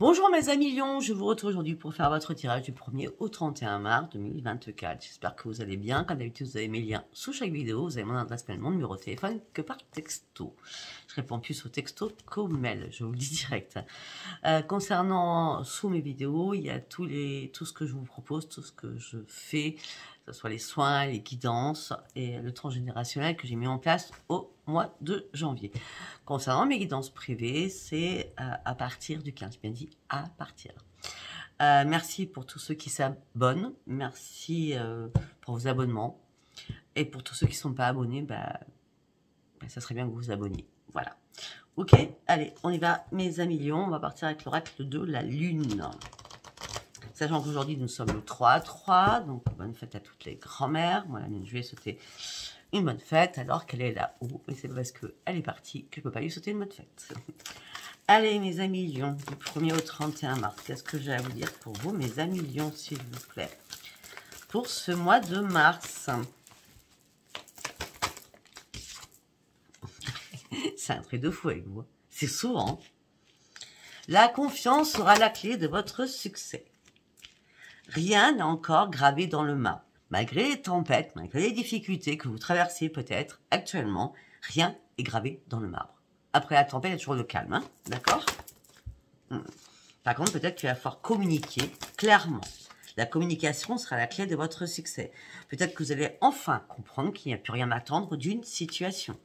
Bonjour mes amis Lions, je vous retrouve aujourd'hui pour faire votre tirage du 1er au 31 mars 2024. J'espère que vous allez bien. Comme d'habitude, vous avez mes liens sous chaque vidéo. Vous avez mon adresse mail, mon numéro de téléphone que par texto. Je réponds plus aux textos qu'aux mails, je vous le dis direct. Concernant sous mes vidéos, il y a tout ce que je vous propose, tout ce que je fais, que ce soit les soins, les guidances et le transgénérationnel que j'ai mis en place au mois de janvier. Concernant mes guidances privées, c'est à partir du 15, bien dit à partir. Merci pour tous ceux qui s'abonnent, merci pour vos abonnements. Et pour tous ceux qui ne sont pas abonnés, ça serait bien que vous vous abonniez. Voilà. Ok, allez, on y va, mes amis lions. On va partir avec l'oracle de la lune. Sachant qu'aujourd'hui, nous sommes le 3-3, donc bonne fête à toutes les grand-mères. Moi, la lune, je vais sauter une bonne fête alors qu'elle est là-haut. Mais c'est parce qu'elle est partie que je ne peux pas lui sauter une bonne fête. Allez, mes amis lions, du 1er au 31 mars, qu'est-ce que j'ai à vous dire pour vous, mes amis lions, s'il vous plaît, pour ce mois de mars. C'est un truc de fou avec vous. C'est souvent. La confiance sera la clé de votre succès. Rien n'est encore gravé dans le marbre. Malgré les tempêtes, malgré les difficultés que vous traversez peut-être actuellement, rien n'est gravé dans le marbre. Après la tempête, il y a toujours le calme, hein, d'accord? Par contre, peut-être qu'il va falloir communiquer clairement. La communication sera la clé de votre succès. Peut-être que vous allez enfin comprendre qu'il n'y a plus rien à attendre d'une situation.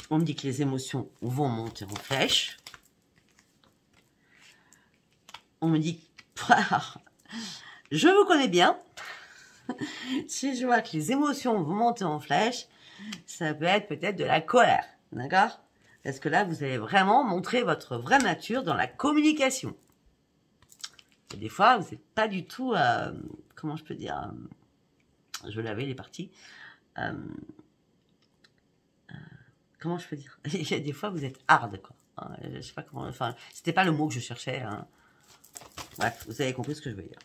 On me dit que les émotions vont monter en flèche. On me dit, je vous connais bien. Si je vois que les émotions vont monter en flèche, ça peut être peut-être de la colère, d'accord? Parce que là, vous allez vraiment montrer votre vraie nature dans la communication. Et des fois, vous n'êtes pas du tout, comment je peux dire, je l'avais, il est parti. Comment je peux dire? Des fois, vous êtes hard, quoi. Je sais pas comment, enfin, c'était pas le mot que je cherchais. Hein. Bref, vous avez compris ce que je veux dire.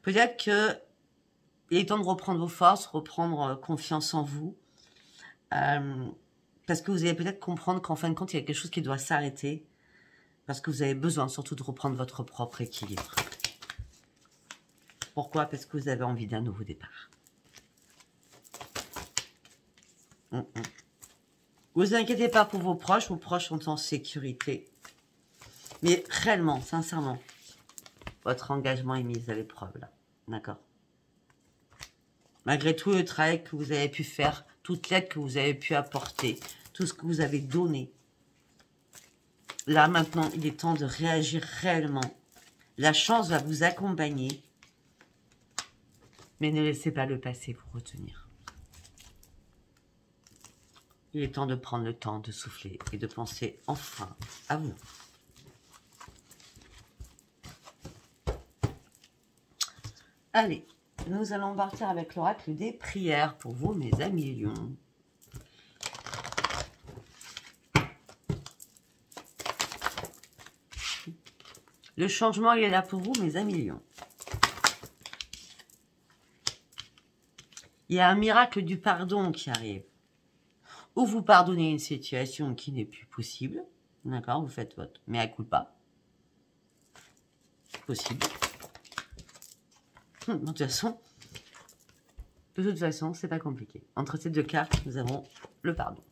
Peut-être que il est temps de reprendre vos forces, reprendre confiance en vous. Parce que vous allez peut-être comprendre qu'en fin de compte, il y a quelque chose qui doit s'arrêter. Parce que vous avez besoin surtout de reprendre votre propre équilibre. Pourquoi? Parce que vous avez envie d'un nouveau départ. Vous inquiétez pas pour vos proches sont en sécurité. Mais réellement, sincèrement, votre engagement est mis à l'épreuve là. D'accord? Malgré tout le travail que vous avez pu faire, toute l'aide que vous avez pu apporter, tout ce que vous avez donné. Là, maintenant, il est temps de réagir réellement. La chance va vous accompagner. Mais ne laissez pas le passé vous retenir. Il est temps de prendre le temps de souffler et de penser enfin à vous. Allez, nous allons partir avec l'oracle des prières pour vous, mes amis lions. Le changement, il est là pour vous, mes amis lions. Il y a un miracle du pardon qui arrive. Ou vous pardonnez une situation qui n'est plus possible. D'accord, vous faites votre mea culpa. Possible. De toute façon, c'est pas compliqué. Entre ces deux cartes, nous avons le pardon.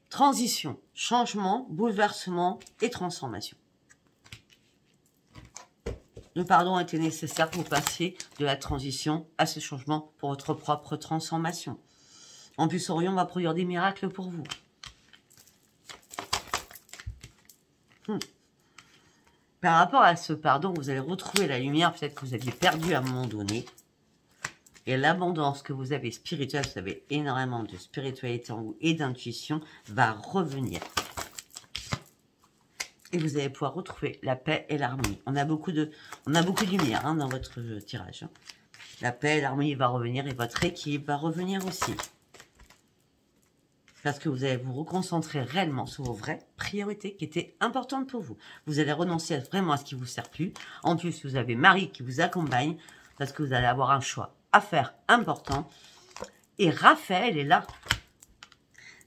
Transition, changement, bouleversement et transformation. Le pardon était nécessaire pour passer de la transition à ce changement pour votre propre transformation. En plus, Orion va produire des miracles pour vous. Par rapport à ce pardon, vous allez retrouver la lumière, peut-être que vous aviez perdu à un moment donné. Et l'abondance que vous avez spirituelle, vous avez énormément de spiritualité en vous et d'intuition, va revenir. Et vous allez pouvoir retrouver la paix et l'harmonie. On a beaucoup de lumière hein, dans votre tirage. Hein. La paix et l'harmonie va revenir et votre équilibre va revenir aussi. Parce que vous allez vous reconcentrer réellement sur vos vraies priorités qui étaient importantes pour vous. Vous allez renoncer vraiment à ce qui ne vous sert plus. En plus, vous avez Marie qui vous accompagne parce que vous allez avoir un choix à faire important. Et Raphaël est là.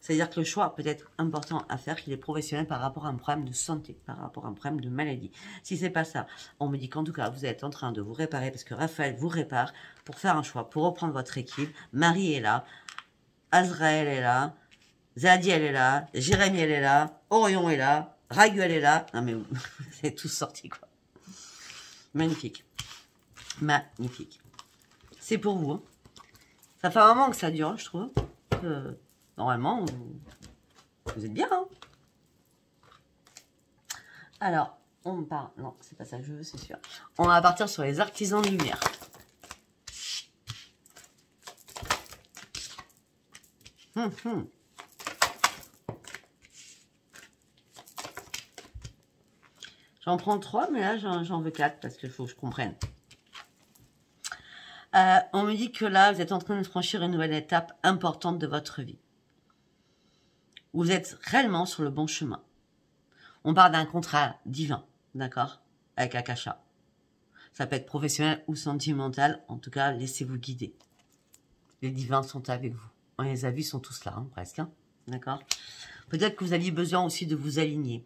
C'est-à-dire que le choix peut être important à faire, qu'il est professionnel par rapport à un problème de santé, par rapport à un problème de maladie. Si c'est pas ça, on me dit qu'en tout cas, vous êtes en train de vous réparer, parce que Raphaël vous répare, pour faire un choix, pour reprendre votre équipe. Marie est là, Azraël est là, Zadiel est là, Jérémy elle est là, Orion est là, Raguel est là. Non mais c'est tous sorti quoi. Magnifique. Magnifique. C'est pour vous. Hein. Ça fait un moment que ça dure, je trouve. Normalement, vous êtes bien. Hein. Alors, on part. Non, c'est pas ça que je veux, c'est sûr. On va partir sur les artisans de lumière. J'en prends 3, mais là, j'en veux 4 parce qu'il faut que je comprenne. On me dit que là, vous êtes en train de franchir une nouvelle étape importante de votre vie. Vous êtes réellement sur le bon chemin. On parle d'un contrat divin, d'accord? Avec Akasha. Ça peut être professionnel ou sentimental. En tout cas, laissez-vous guider. Les divins sont avec vous. On les a vus, ils sont tous là, hein, presque. Hein, d'accord? Peut-être que vous aviez besoin aussi de vous aligner.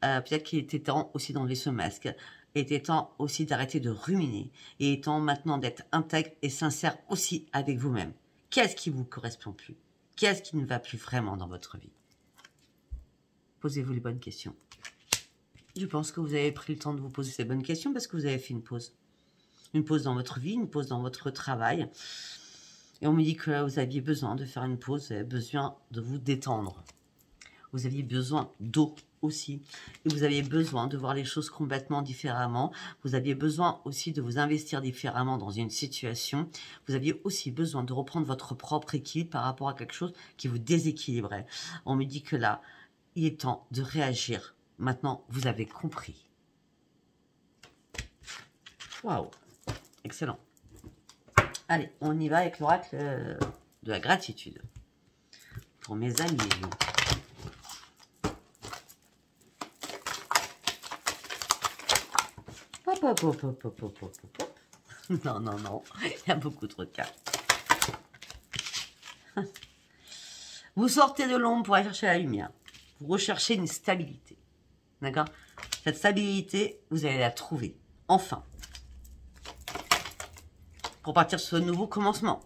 Peut-être qu'il était temps aussi d'enlever ce masque. Il était temps aussi d'arrêter de ruminer. Et il est temps maintenant d'être intègre et sincère aussi avec vous-même. Qu'est-ce qui vous correspond plus? Qu'est-ce qui ne va plus vraiment dans votre vie? Posez-vous les bonnes questions. Je pense que vous avez pris le temps de vous poser ces bonnes questions parce que vous avez fait une pause. Une pause dans votre vie, une pause dans votre travail. Et on me dit que là, vous aviez besoin de faire une pause, vous avez besoin de vous détendre. Vous aviez besoin d'eau aussi. Et vous aviez besoin de voir les choses complètement différemment. Vous aviez besoin aussi de vous investir différemment dans une situation. Vous aviez aussi besoin de reprendre votre propre équilibre par rapport à quelque chose qui vous déséquilibrait. On me dit que là, il est temps de réagir. Maintenant, vous avez compris. Waouh, excellent. Allez, on y va avec l'oracle de la gratitude. Pour mes amis. Hop, hop, hop, hop, hop, hop, hop, hop. Non, non, non. Il y a beaucoup trop de cartes. Vous sortez de l'ombre pour aller chercher la lumière. Vous recherchez une stabilité. D'accord? Cette stabilité, vous allez la trouver. Enfin. Pour partir sur un nouveau commencement.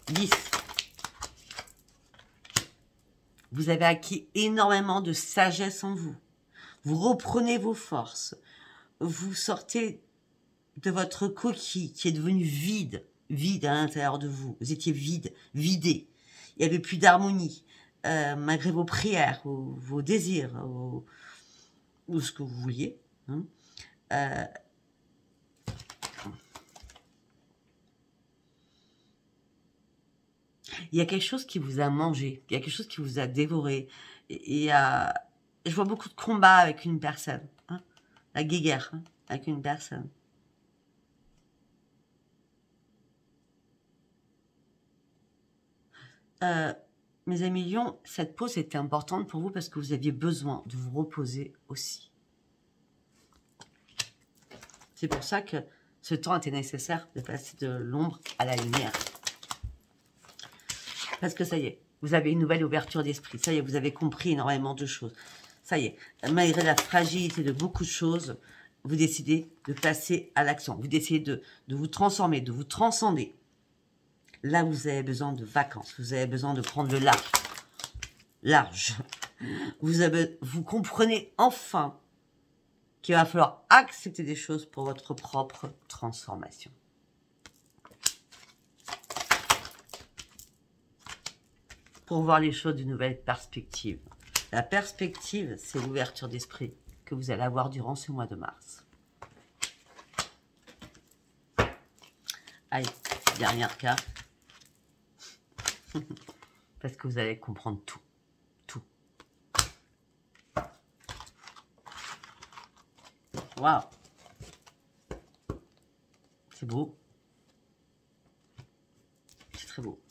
10. Vous avez acquis énormément de sagesse en vous. Vous reprenez vos forces. Vous sortez de votre coquille qui est devenue vide. Vide à l'intérieur de vous. Vous étiez vide, vidé. Il n'y avait plus d'harmonie. Malgré vos prières, vos désirs, ou ce que vous vouliez. Hein. Il y a quelque chose qui vous a mangé, il y a quelque chose qui vous a dévoré. Et je vois beaucoup de combats avec une personne. Hein, la guéguerre hein, avec une personne. Mes amis Lions, cette pause était importante pour vous parce que vous aviez besoin de vous reposer aussi. C'est pour ça que ce temps était nécessaire de passer de l'ombre à la lumière. Parce que ça y est, vous avez une nouvelle ouverture d'esprit. Ça y est, vous avez compris énormément de choses. Ça y est, malgré la fragilité de beaucoup de choses, vous décidez de passer à l'action. Vous décidez de vous transformer, de vous transcender. Là, vous avez besoin de vacances. Vous avez besoin de prendre le large. Large. Vous comprenez enfin qu'il va falloir accepter des choses pour votre propre transformation. Pour voir les choses d'une nouvelle perspective. La perspective, c'est l'ouverture d'esprit que vous allez avoir durant ce mois de mars. Allez, dernière carte. Parce que vous allez comprendre tout. Tout. Waouh. C'est beau. C'est très beau.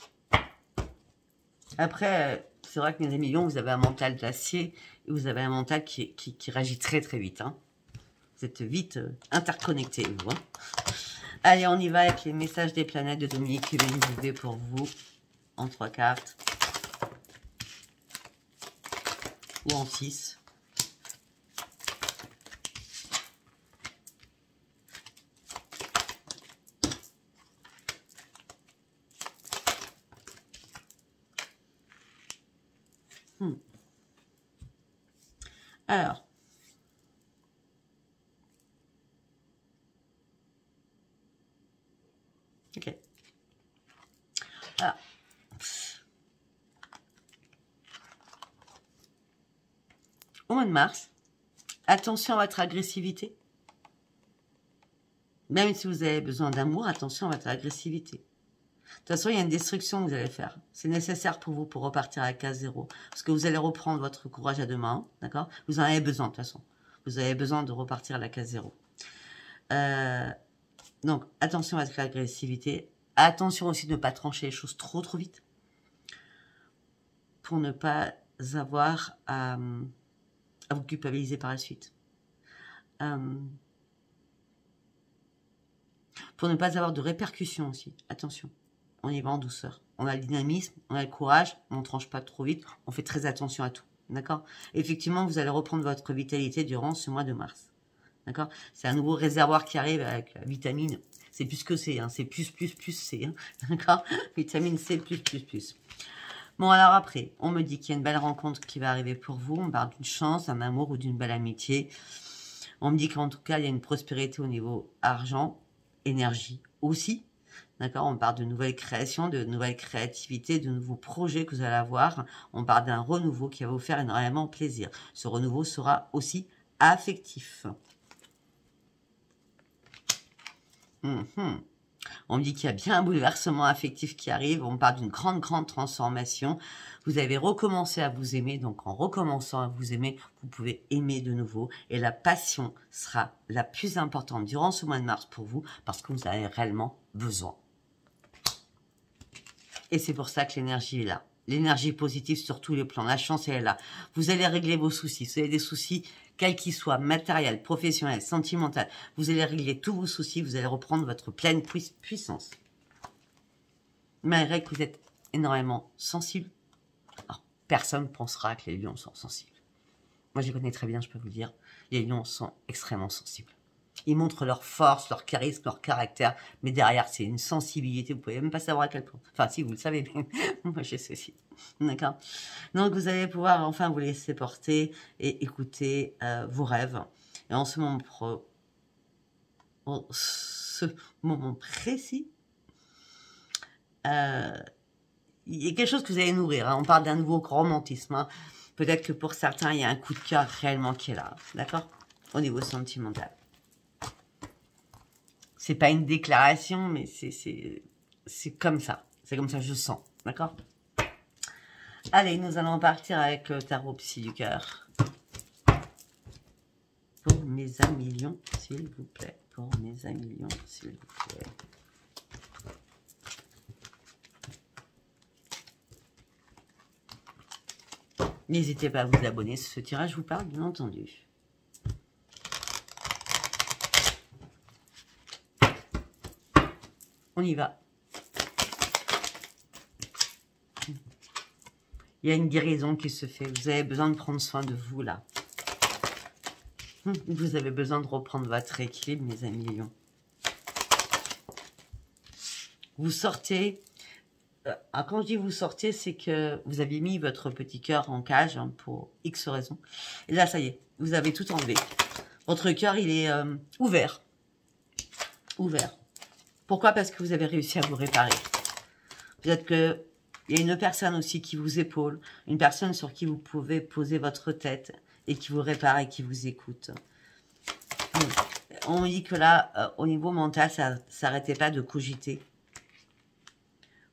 Après, c'est vrai que mes amis Lions, vous avez un mental d'acier et vous avez un mental qui réagit très très vite. Hein. Vous êtes vite interconnectés, vous. Hein. Allez, on y va avec les messages des planètes de Dominique qui viennent vous pour vous en 3 cartes. ou en 6. Alors, ok. Alors, au mois de mars, attention à votre agressivité. Même si vous avez besoin d'amour, attention à votre agressivité. De toute façon, il y a une destruction que vous allez faire. C'est nécessaire pour vous pour repartir à case 0. Parce que vous allez reprendre votre courage à deux mains, d'accord? Vous en avez besoin, de toute façon. Vous avez besoin de repartir à la case 0. Donc, attention à votre agressivité. Attention aussi de ne pas trancher les choses trop vite. Pour ne pas avoir à vous culpabiliser par la suite. Pour ne pas avoir de répercussions aussi. Attention. On y va en douceur. On a le dynamisme, on a le courage, on ne tranche pas trop vite, on fait très attention à tout. D'accord? Effectivement, vous allez reprendre votre vitalité durant ce mois de mars. D'accord? C'est un nouveau réservoir qui arrive avec la vitamine. C'est plus que C, hein, c'est plus C. Hein, d'accord? Vitamine C, plus. Bon, alors après, on me dit qu'il y a une belle rencontre qui va arriver pour vous. On parle d'une chance, d'un amour ou d'une belle amitié. On me dit qu'en tout cas, il y a une prospérité au niveau argent, énergie aussi. D'accord, on parle de nouvelles créations, de nouvelles créativités, de nouveaux projets que vous allez avoir. On parle d'un renouveau qui va vous faire énormément plaisir. Ce renouveau sera aussi affectif. On me dit qu'il y a bien un bouleversement affectif qui arrive. On parle d'une grande transformation. Vous avez recommencé à vous aimer. Donc, en recommençant à vous aimer, vous pouvez aimer de nouveau. Et la passion sera la plus importante durant ce mois de mars pour vous parce que vous avez réellement besoin. Et c'est pour ça que l'énergie est là. L'énergie positive sur tous les plans. La chance, elle est là. Vous allez régler vos soucis. Si vous avez des soucis, quels qu'ils soient, matériels, professionnels, sentimentaux, vous allez régler tous vos soucis. Vous allez reprendre votre pleine puissance. Malgré que vous êtes énormément sensible. Alors, personne ne pensera que les lions sont sensibles. Moi, je les connais très bien, je peux vous le dire. Les lions sont extrêmement sensibles. Ils montrent leur force, leur charisme, leur caractère, mais derrière, c'est une sensibilité. Vous pouvez même pas savoir à quel point. Enfin, si, vous le savez, mais moi, je sais aussi. D'accord? Donc, vous allez pouvoir enfin vous laisser porter et écouter vos rêves. Et en ce moment précis, il y a quelque chose que vous allez nourrir. Hein. On parle d'un nouveau romantisme. Hein. Peut-être que pour certains, il y a un coup de cœur réellement qui est là. D'accord? Au niveau sentimental. C'est pas une déclaration, mais c'est comme ça. C'est comme ça que je sens. D'accord? Allez, nous allons partir avec le tarot psy du cœur. Pour mes amis lions, s'il vous plaît. Pour mes amis lions, s'il vous plaît. N'hésitez pas à vous abonner si ce tirage vous parle, bien entendu. On y va. Il y a une guérison qui se fait. Vous avez besoin de prendre soin de vous, là. Vous avez besoin de reprendre votre équilibre, mes amis lions. Vous sortez. Alors, quand je dis vous sortez, c'est que vous aviez mis votre petit cœur en cage hein, pour X raisons. Et là, ça y est, vous avez tout enlevé. Votre cœur, il est ouvert. Ouvert. Pourquoi? Parce que vous avez réussi à vous réparer. Peut-être qu'il y a une personne aussi qui vous épaule, une personne sur qui vous pouvez poser votre tête et qui vous répare et qui vous écoute. On me dit que là, au niveau mental, ça ne s'arrêtait pas de cogiter.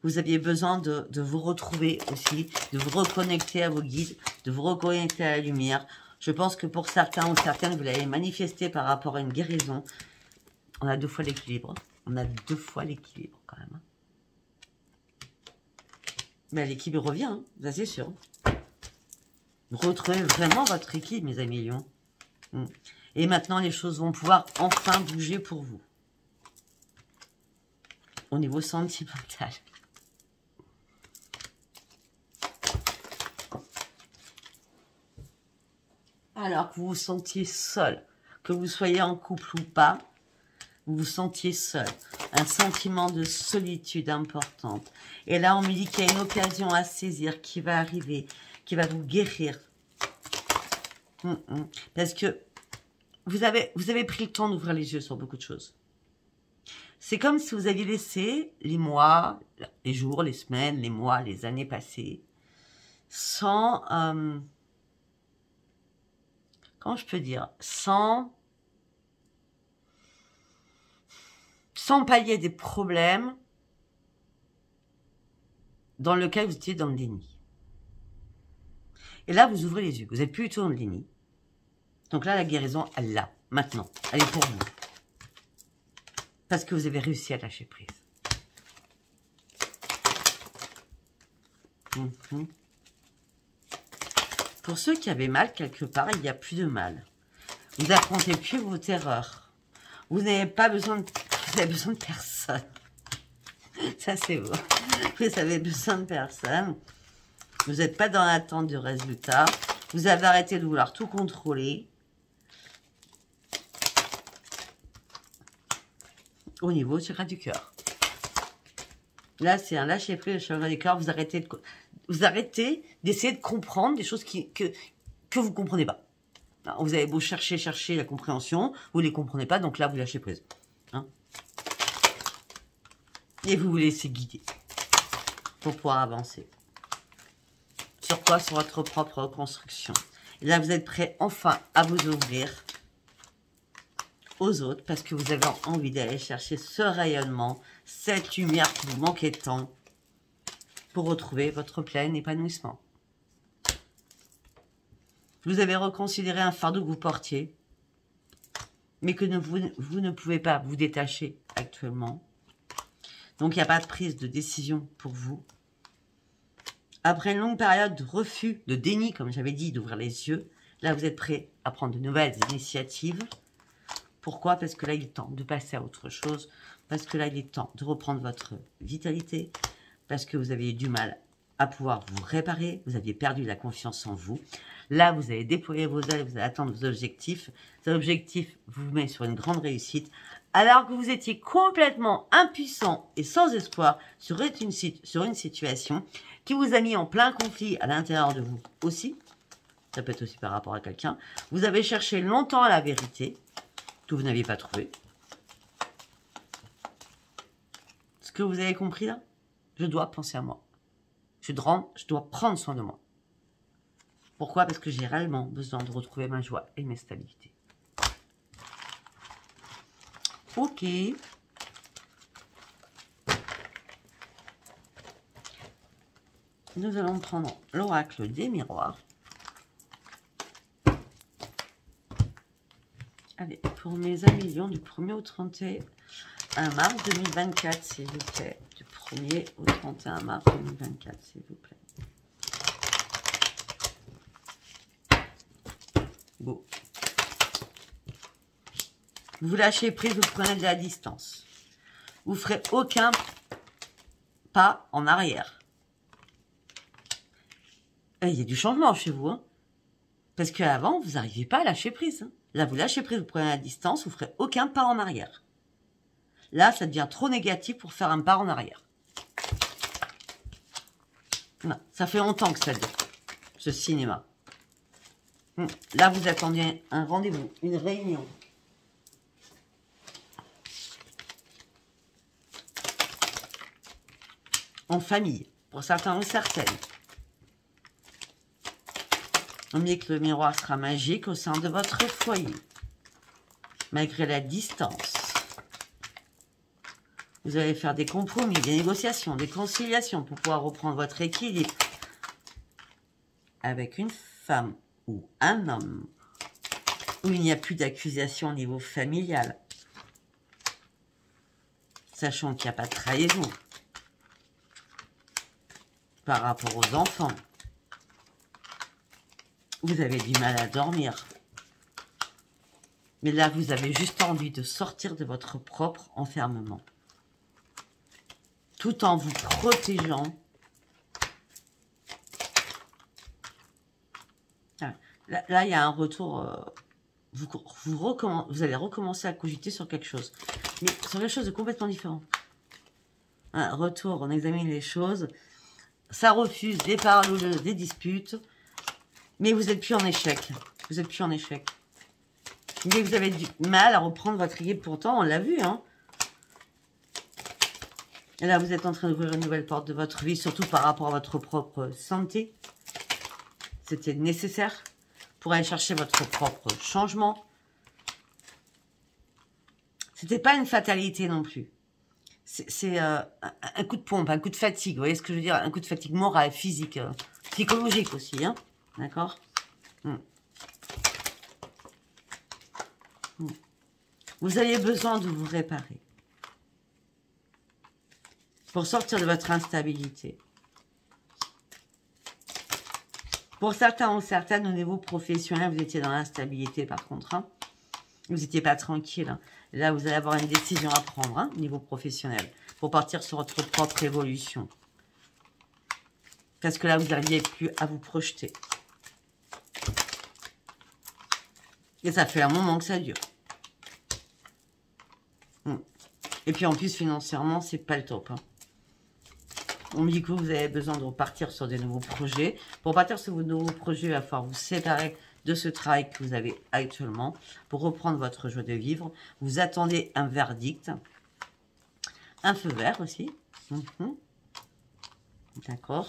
Vous aviez besoin de vous retrouver aussi, de vous reconnecter à vos guides, de vous reconnecter à la lumière. Je pense que pour certains ou certaines, vous l'avez manifesté par rapport à une guérison. On a 2 fois l'équilibre. On a 2 fois l'équilibre quand même. Mais l'équilibre revient, hein, ça c'est sûr. Retrouvez vraiment votre équilibre, mes amis lions. Et maintenant, les choses vont pouvoir enfin bouger pour vous. Au niveau sentimental. Alors que vous vous sentiez seul, que vous soyez en couple ou pas, vous vous sentiez seul. Un sentiment de solitude importante. Et là, on me dit qu'il y a une occasion à saisir qui va arriver, qui va vous guérir. Parce que vous avez pris le temps d'ouvrir les yeux sur beaucoup de choses. C'est comme si vous aviez laissé les mois, les jours, les semaines, les mois, les années passées, sans... comment je peux dire? Sans pallier des problèmes dans lequel vous étiez dans le déni. Et là, vous ouvrez les yeux. Vous n'êtes plus du tout dans le déni. Donc là, la guérison, elle est là, maintenant. Elle est pour vous. Parce que vous avez réussi à lâcher prise. Pour ceux qui avaient mal quelque part, il n'y a plus de mal. Vous n'affrontez plus vos terreurs. Vous n'avez pas besoin de... Vous avez besoin de personne. Ça, c'est beau. Vous avez besoin de personne. Vous n'êtes pas dans l'attente du résultat. Vous avez arrêté de vouloir tout contrôler. Au niveau du chakra du cœur. Là, c'est un lâcher-prise du chakra du cœur. Vous arrêtez d'essayer de comprendre des choses que vous ne comprenez pas. Alors, vous avez beau chercher la compréhension, vous ne les comprenez pas, donc là, vous lâchez prise. Hein? Et vous vous laissez guider pour pouvoir avancer. Sur quoi? Sur votre propre reconstruction. Et là, vous êtes prêt enfin à vous ouvrir aux autres parce que vous avez envie d'aller chercher ce rayonnement, cette lumière qui vous manquait tant pour retrouver votre plein épanouissement. Vous avez reconsidéré un fardeau que vous portiez, mais que vous ne pouvez pas vous détacher actuellement. Donc, il n'y a pas de prise de décision pour vous. Après une longue période de refus, de déni, comme j'avais dit, d'ouvrir les yeux, là, vous êtes prêt à prendre de nouvelles initiatives. Pourquoi? Parce que là, il est temps de passer à autre chose. Parce que là, il est temps de reprendre votre vitalité. Parce que vous aviez du mal à pouvoir vous réparer. Vous aviez perdu la confiance en vous. Là, vous allez déployer vos ailes, vous allez atteindre vos objectifs. Cet objectif vous met sur une grande réussite. Alors que vous étiez complètement impuissant et sans espoir sur une situation qui vous a mis en plein conflit à l'intérieur de vous aussi. Ça peut être aussi par rapport à quelqu'un. Vous avez cherché longtemps la vérité que vous n'aviez pas trouvée. Ce que vous avez compris là, je dois penser à moi. Je dois prendre soin de moi. Pourquoi? Parce que j'ai réellement besoin de retrouver ma joie et mes stabilités. Ok. Nous allons prendre l'oracle des miroirs. Allez, pour mes amélions du 1er au 31 mars 2024, s'il vous plaît. Du 1er au 31 mars 2024, s'il vous plaît. Beau. Vous lâchez prise, vous prenez de la distance. Vous ne ferez aucun pas en arrière. Et il y a du changement chez vous. Hein, parce qu'avant, vous n'arriviez pas à lâcher prise. Hein. Là, vous lâchez prise, vous prenez la distance, vous ne ferez aucun pas en arrière. Là, ça devient trop négatif pour faire un pas en arrière. Non, ça fait longtemps que ça dure, ce cinéma. Là, vous attendiez un rendez-vous, une réunion. En famille, pour certains ou certaines. On dit que le miroir sera magique au sein de votre foyer. Malgré la distance. Vous allez faire des compromis, des négociations, des conciliations pour pouvoir reprendre votre équilibre. Avec une femme ou un homme. Où il n'y a plus d'accusation au niveau familial. Sachant qu'il n'y a pas de trahison. Par rapport aux enfants. Vous avez du mal à dormir. Mais là, vous avez juste envie de sortir de votre propre enfermement. Tout en vous protégeant. Là, il y a un retour. Vous allez recommencer à cogiter sur quelque chose. Mais sur quelque chose de complètement différent. Un retour, on examine les choses. Ça refuse des paroles, des disputes. Mais vous n'êtes plus en échec. Vous n'êtes plus en échec. Mais vous avez du mal à reprendre votre équilibre. Pourtant, on l'a vu, hein. Et là, vous êtes en train d'ouvrir une nouvelle porte de votre vie, surtout par rapport à votre propre santé. C'était nécessaire pour aller chercher votre propre changement. C'était pas une fatalité non plus. C'est un coup de pompe, un coup de fatigue. Vous voyez ce que je veux dire? Un coup de fatigue morale, physique, psychologique aussi. Hein, d'accord. Vous avez besoin de vous réparer. Pour sortir de votre instabilité. Pour certains ou certaines, au niveau professionnel, vous étiez dans l'instabilité par contre. Hein. Vous n'étiez pas tranquille. Hein. Là, vous allez avoir une décision à prendre hein, au niveau professionnel. Pour partir sur votre propre évolution. Parce que là, vous n'arriviez plus à vous projeter. Et ça fait un moment que ça dure. Et puis en plus, financièrement, c'est pas le top. Hein. On me dit que vous avez besoin de repartir sur des nouveaux projets. Pour partir sur vos nouveaux projets, il va falloir vous séparer de ce travail que vous avez actuellement pour reprendre votre joie de vivre. Vous attendez un verdict. Un feu vert aussi. D'accord.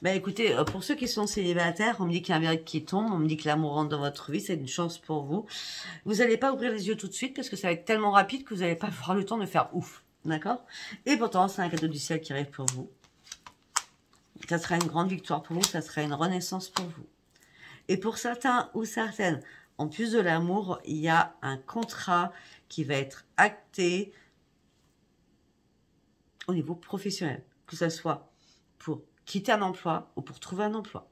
Ben écoutez, pour ceux qui sont célibataires, on me dit qu'il y a un verdict qui tombe, on me dit que l'amour rentre dans votre vie, c'est une chance pour vous. Vous n'allez pas ouvrir les yeux tout de suite parce que ça va être tellement rapide que vous n'allez pas avoir le temps de faire ouf, d'accord? Et pourtant, c'est un cadeau du ciel qui arrive pour vous. Ça sera une grande victoire pour vous, ça sera une renaissance pour vous. Et pour certains ou certaines, en plus de l'amour, il y a un contrat qui va être acté au niveau professionnel, que ce soit pour quitter un emploi ou pour trouver un emploi.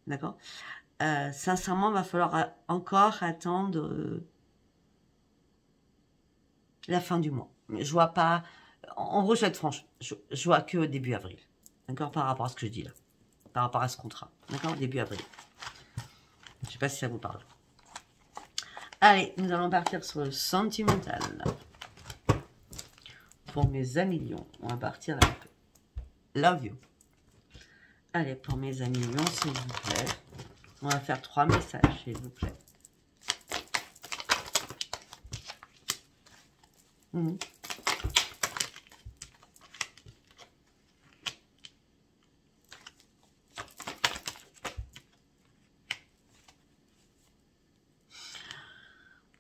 D'accord? Sincèrement, il va falloir encore attendre la fin du mois. Je vois pas... En gros, je vais être franche. Je vois que début avril. D'accord? Par rapport à ce que je dis là. Par rapport à ce contrat. D'accord? Début avril. Je sais pas si ça vous parle. Allez, nous allons partir sur le sentimental. Pour mes amis lions, on va partir avec Love You. Allez, pour mes amis lions, s'il vous plaît. On va faire 3 messages, s'il vous plaît.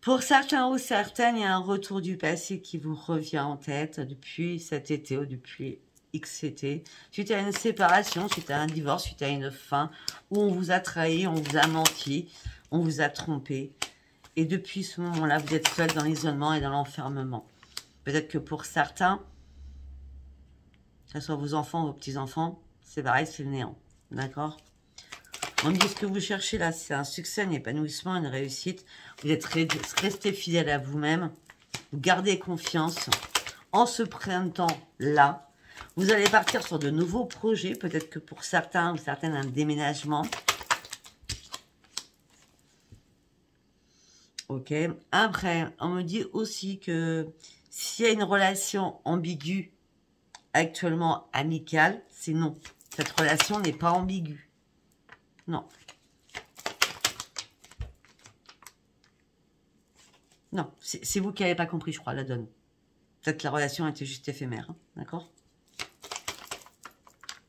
Pour certains ou certaines, il y a un retour du passé qui vous revient en tête depuis cet été ou depuis X été, suite à une séparation, suite à un divorce, suite à une fin, où on vous a trahi, on vous a menti, on vous a trompé. Et depuis ce moment-là, vous êtes seul dans l'isolement et dans l'enfermement. Peut-être que pour certains, que ce soit vos enfants ou vos petits-enfants, c'est pareil, c'est le néant. D'accord? On me dit ce que vous cherchez là, c'est un succès, un épanouissement, une réussite. Vous êtes resté fidèle à vous-même. Vous gardez confiance. En ce printemps-là, vous allez partir sur de nouveaux projets. Peut-être que pour certains ou certaines, un déménagement. Ok. Après, on me dit aussi que s'il y a une relation ambiguë, actuellement amicale, c'est non. Cette relation n'est pas ambiguë. Non. Non, c'est vous qui n'avez pas compris, je crois, la donne. Peut-être que la relation était juste éphémère, hein, d'accord?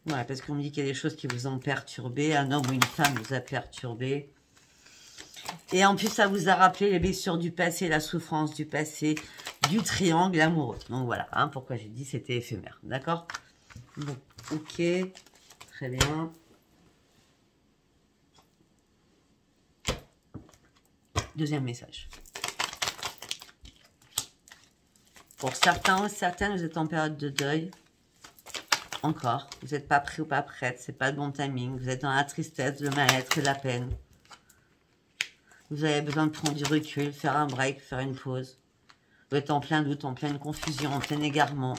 Voilà, parce qu'on me dit qu'il y a des choses qui vous ont perturbé, un homme ou une femme vous a perturbé. Et en plus, ça vous a rappelé les blessures du passé, la souffrance du passé, du triangle amoureux. Donc voilà, hein, pourquoi j'ai dit c'était éphémère, d'accord? Bon, ok, très bien. Deuxième message. Pour certains ou certaines, vous êtes en période de deuil. Encore. Vous n'êtes pas prêt ou pas prête. C'est pas le bon timing. Vous êtes dans la tristesse, le mal-être et la peine. Vous avez besoin de prendre du recul, faire un break, faire une pause. Vous êtes en plein doute, en pleine confusion, en plein égarement.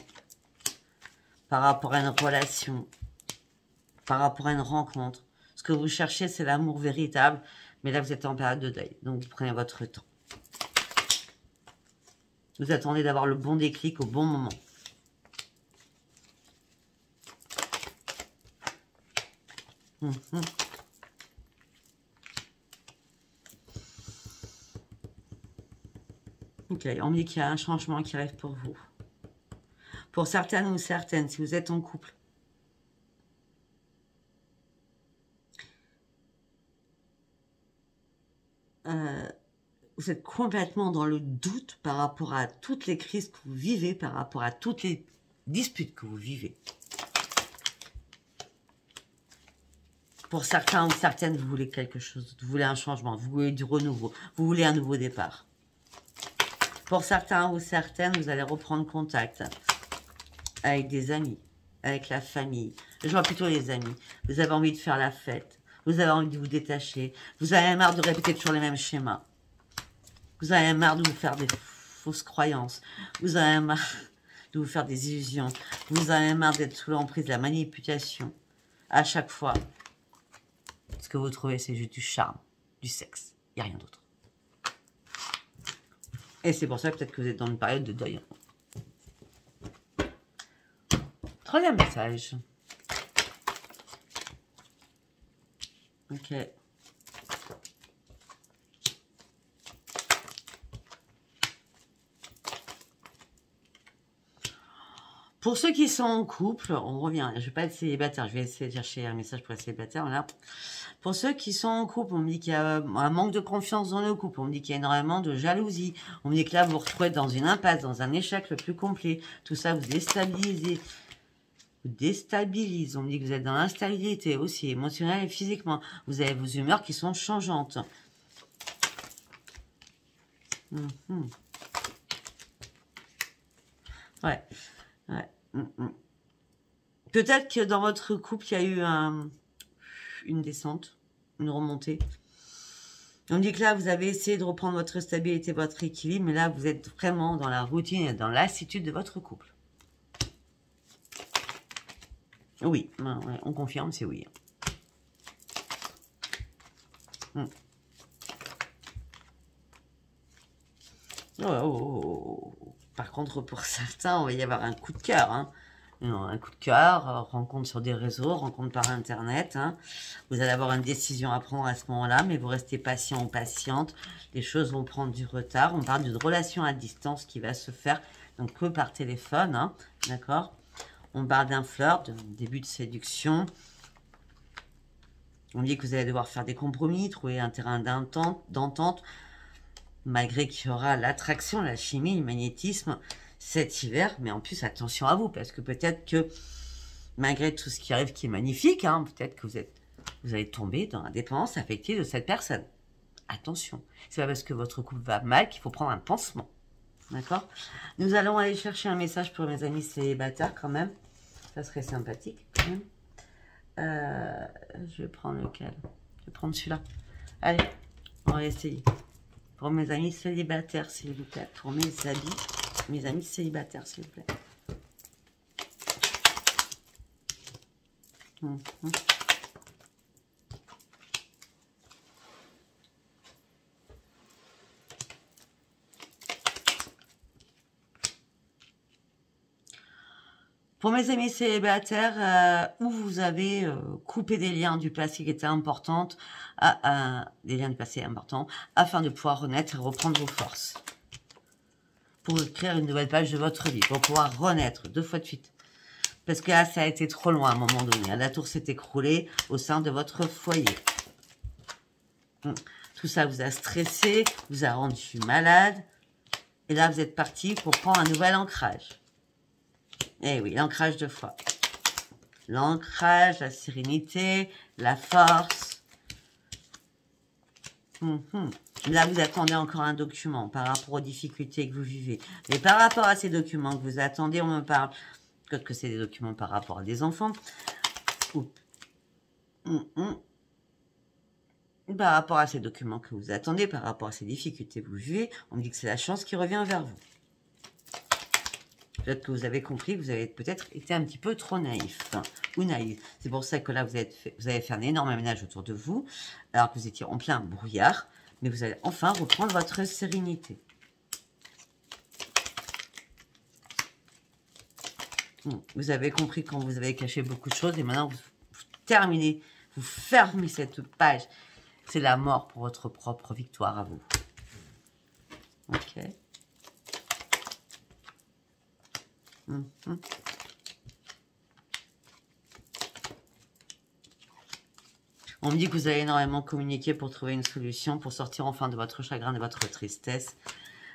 par rapport à une relation, par rapport à une rencontre. Ce que vous cherchez, c'est l'amour véritable. Mais là, vous êtes en période de deuil. Donc, vous prenez votre temps. Vous attendez d'avoir le bon déclic au bon moment. Ok, on me dit qu'il y a un changement qui arrive pour vous. Pour certaines ou certaines, si vous êtes en couple. Vous êtes complètement dans le doute par rapport à toutes les crises que vous vivez, par rapport à toutes les disputes que vous vivez. Pour certains ou certaines, vous voulez quelque chose, vous voulez un changement, vous voulez du renouveau, vous voulez un nouveau départ. Pour certains ou certaines, vous allez reprendre contact avec des amis, avec la famille. Je vois plutôt les amis. Vous avez envie de faire la fête, vous avez envie de vous détacher, vous avez marre de répéter toujours les mêmes schémas. Vous avez marre de vous faire des fausses croyances. Vous avez marre de vous faire des illusions. Vous avez marre d'être sous l'emprise de la manipulation. À chaque fois, ce que vous trouvez, c'est juste du charme, du sexe. Il n'y a rien d'autre. Et c'est pour ça peut-être que vous êtes dans une période de deuil. Troisième message. Ok. Pour ceux qui sont en couple, on revient. Je ne vais pas être célibataire. Je vais essayer de chercher un message pour les célibataires. Là. Pour ceux qui sont en couple, on me dit qu'il y a un manque de confiance dans le couple. On me dit qu'il y a énormément de jalousie. On me dit que là, vous vous retrouvez dans une impasse, dans un échec le plus complet. Tout ça, vous déstabilisez. Vous déstabilise. On me dit que vous êtes dans l'instabilité aussi, émotionnelle et physiquement. Vous avez vos humeurs qui sont changeantes. Ouais. Ouais. Peut-être que dans votre couple, il y a eu une descente, une remontée. On dit que là, vous avez essayé de reprendre votre stabilité, votre équilibre, mais là, vous êtes vraiment dans la routine et dans lassitude de votre couple. Oui, ouais, on confirme, c'est oui. Par contre, pour certains, on va y avoir un coup de cœur. Hein. Un coup de cœur, rencontre sur des réseaux, rencontre par Internet. Hein. Vous allez avoir une décision à prendre à ce moment-là, mais vous restez patient ou patiente. Les choses vont prendre du retard. On parle d'une relation à distance qui va se faire, donc que par téléphone. Hein. D'accord ? On parle d'un flirt, d'un début de séduction. On dit que vous allez devoir faire des compromis, trouver un terrain d'entente, malgré qu'il y aura l'attraction, la chimie, le magnétisme cet hiver. Mais en plus, attention à vous, parce que peut-être que, malgré tout ce qui arrive qui est magnifique, hein, peut-être que vous allez tomber dans la dépendance affective de cette personne. Attention, c'est pas parce que votre couple va mal qu'il faut prendre un pansement. D'accord ? Nous allons aller chercher un message pour mes amis célibataires quand même. Ça serait sympathique quand même. Je vais prendre lequel? Je vais prendre celui-là. Allez, on va essayer. Pour mes amis célibataires, s'il vous plaît. Pour mes amis célibataires, s'il vous plaît. Pour mes amis célibataires, où vous avez coupé des liens du passé qui étaient importants, des liens du passé importants, afin de pouvoir renaître et reprendre vos forces. Pour écrire une nouvelle page de votre vie, pour pouvoir renaître 2 fois de suite. Parce que là, ça a été trop loin à un moment donné. La tour s'est écroulée au sein de votre foyer. Tout ça vous a stressé, vous a rendu malade. Et là, vous êtes parti pour prendre un nouvel ancrage. Eh oui, l'ancrage de foi. L'ancrage, la sérénité, la force. Là, vous attendez encore un document par rapport aux difficultés que vous vivez. Mais par rapport à ces documents que vous attendez, on me parle que c'est des documents par rapport à des enfants. Par rapport à ces documents que vous attendez, par rapport à ces difficultés que vous vivez, on me dit que c'est la chance qui revient vers vous. Peut-être que vous avez compris que vous avez peut-être été un petit peu trop naïf ou naïf. C'est pour ça que là, vous avez fait un énorme ménage autour de vous, alors que vous étiez en plein brouillard, mais vous allez enfin reprendre votre sérénité. Vous avez compris quand vous avez caché beaucoup de choses et maintenant vous terminez, vous fermez cette page. C'est la mort pour votre propre victoire à vous. Ok. On me dit que vous avez énormément communiqué pour trouver une solution, pour sortir enfin de votre chagrin, de votre tristesse.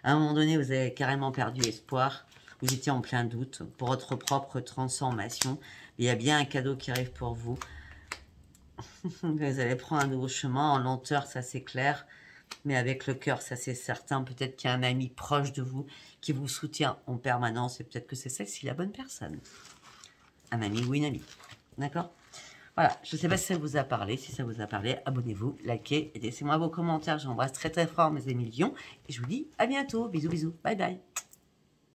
À un moment donné, vous avez carrément perdu espoir. Vous étiez en plein doute pour votre propre transformation. Il y a bien un cadeau qui arrive pour vous. Vous allez prendre un nouveau chemin en lenteur, ça c'est clair. Mais avec le cœur, ça c'est certain. Peut-être qu'il y a un ami proche de vous qui vous soutient en permanence. Et peut-être que c'est celle-ci la bonne personne. Un ami ou une amie. D'accord? Voilà, je ne sais pas si ça vous a parlé. Si ça vous a parlé, abonnez-vous, likez et laissez-moi vos commentaires. J'embrasse très très fort mes amis lions. Et je vous dis à bientôt. Bisous, bisous. Bye bye.